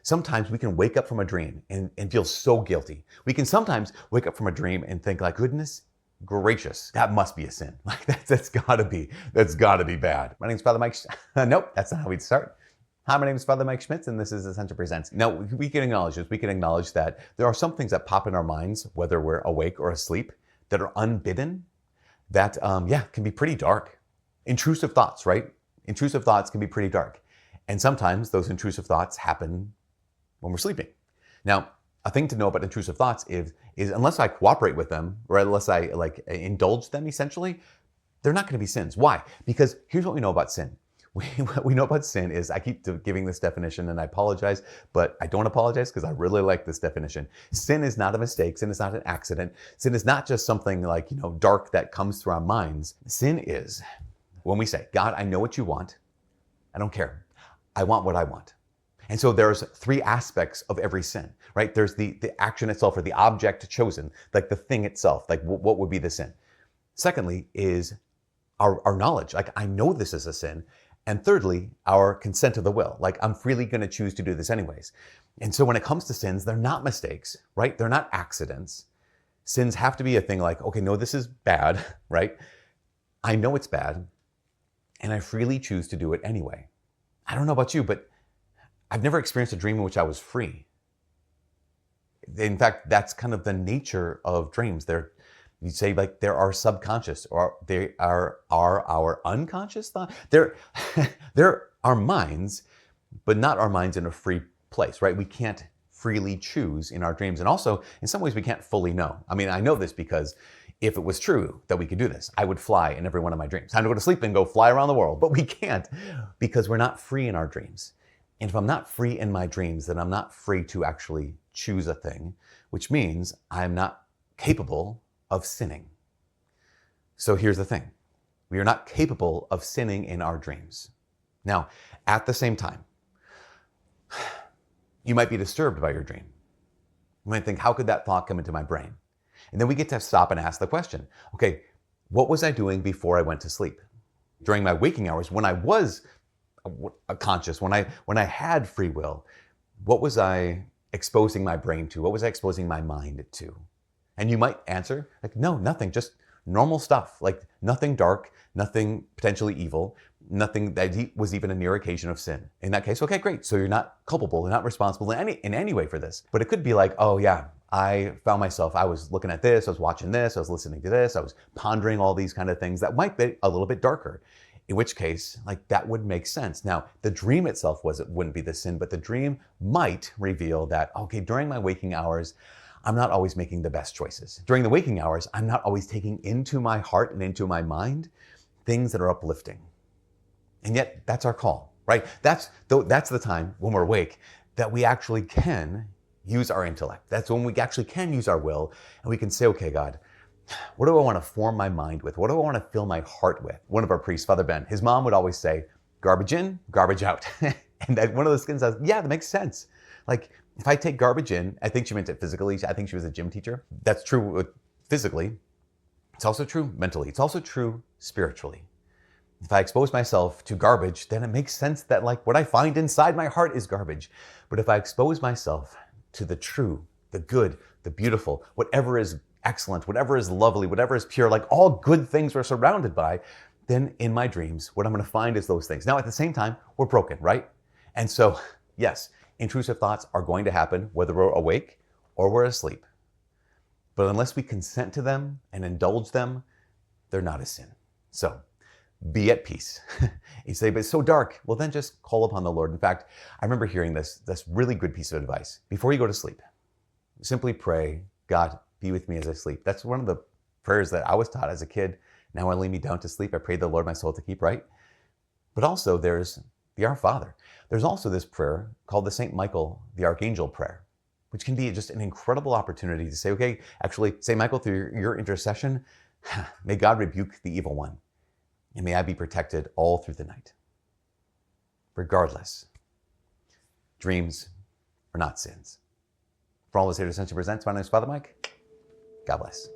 Sometimes we can wake up from a dream and feel so guilty. We can sometimes wake up from a dream and think like, goodness gracious, that must be a sin. Like that's gotta be bad. My name's Father Mike. Nope, that's not how we'd start. Hi, my name is Father Mike Schmitz, and this is Essential Presents. Now, we can acknowledge this. We can acknowledge that there are some things that pop in our minds, whether we're awake or asleep, that are unbidden, that, can be pretty dark. Intrusive thoughts, right? Intrusive thoughts can be pretty dark. And sometimes those intrusive thoughts happen when we're sleeping. Now, a thing to know about intrusive thoughts is unless I cooperate with them, or unless I indulge them, essentially, they're not going to be sins. Why? Because here's what we know about sin. What we know about sin is, I keep giving this definition and I apologize, but I don't apologize because I really like this definition. Sin is not a mistake. Sin is not an accident. Sin is not just something like, dark that comes through our minds. Sin is when we say, God, I know what you want. I don't care. I want what I want. And so there's three aspects of every sin, right? There's the action itself, or the object chosen, like the thing itself, like what would be the sin. Secondly is our knowledge, like I know this is a sin. And thirdly, our consent of the will, like I'm freely going to choose to do this anyways. And so when it comes to sins, they're not mistakes, right? They're not accidents. Sins have to be a thing like, okay, no, this is bad, right? I know it's bad, and I freely choose to do it anyway. I don't know about you, but I've never experienced a dream in which I was free. In fact, that's kind of the nature of dreams. You say like there are subconscious, or they are our unconscious thought. They're our minds, but not our minds in a free place, right? We can't freely choose in our dreams. And also, in some ways, we can't fully know. I mean, I know this because if it was true that we could do this, I would fly in every one of my dreams. Time to go to sleep and go fly around the world. But we can't because we're not free in our dreams. And if I'm not free in my dreams, then I'm not free to actually choose a thing, which means I'm not capable of sinning. So here's the thing. We are not capable of sinning in our dreams. Now, at the same time, you might be disturbed by your dream. You might think, how could that thought come into my brain? And then we get to stop and ask the question, okay, what was I doing before I went to sleep? During my waking hours, when I was conscious, when I had free will, what was I exposing my brain to? What was I exposing my mind to? And you might answer, like, no, nothing, just normal stuff, like nothing dark, nothing potentially evil, nothing that was even a near occasion of sin. In that case, okay, great. So you're not culpable, you're not responsible in any way for this. But it could be like, oh yeah, I found myself, I was looking at this, I was watching this, I was listening to this, I was pondering all these kind of things that might be a little bit darker. In which case, like that would make sense. Now, the dream itself wouldn't be the sin, but the dream might reveal that, okay, during my waking hours, I'm not always making the best choices. During the waking hours, I'm not always taking into my heart and into my mind things that are uplifting. And yet, that's our call, right? That's the time when we're awake that we actually can use our intellect. That's when we actually can use our will, and we can say, okay, God, what do I want to form my mind with? What do I want to fill my heart with? One of our priests, Father Ben, his mom would always say, garbage in, garbage out. And that one of those things says, yeah, that makes sense. Like, if I take garbage in, I think she meant it physically. I think she was a gym teacher. That's true physically. It's also true mentally. It's also true spiritually. If I expose myself to garbage, then it makes sense that like what I find inside my heart is garbage. But if I expose myself to the true, the good, the beautiful, whatever is excellent, whatever is lovely, whatever is pure, like all good things we're surrounded by, then in my dreams, what I'm going to find is those things. Now, at the same time, we're broken, right? And so, yes, intrusive thoughts are going to happen whether we're awake or we're asleep. But unless we consent to them and indulge them, they're not a sin. So be at peace. You say, but it's so dark. Well, then just call upon the Lord. In fact, I remember hearing this really good piece of advice. Before you go to sleep, simply pray, God, be with me as I sleep. That's one of the prayers that I was taught as a kid. Now when I lay me down to sleep, I pray the Lord my soul to keep, right? But also there's the Our Father. There's also this prayer called the St. Michael, the Archangel prayer, which can be just an incredible opportunity to say, okay, actually, St. Michael, through your intercession, may God rebuke the evil one, and may I be protected all through the night. Regardless, dreams are not sins. For all of us here at Essential Presents, my name is Father Mike. God bless.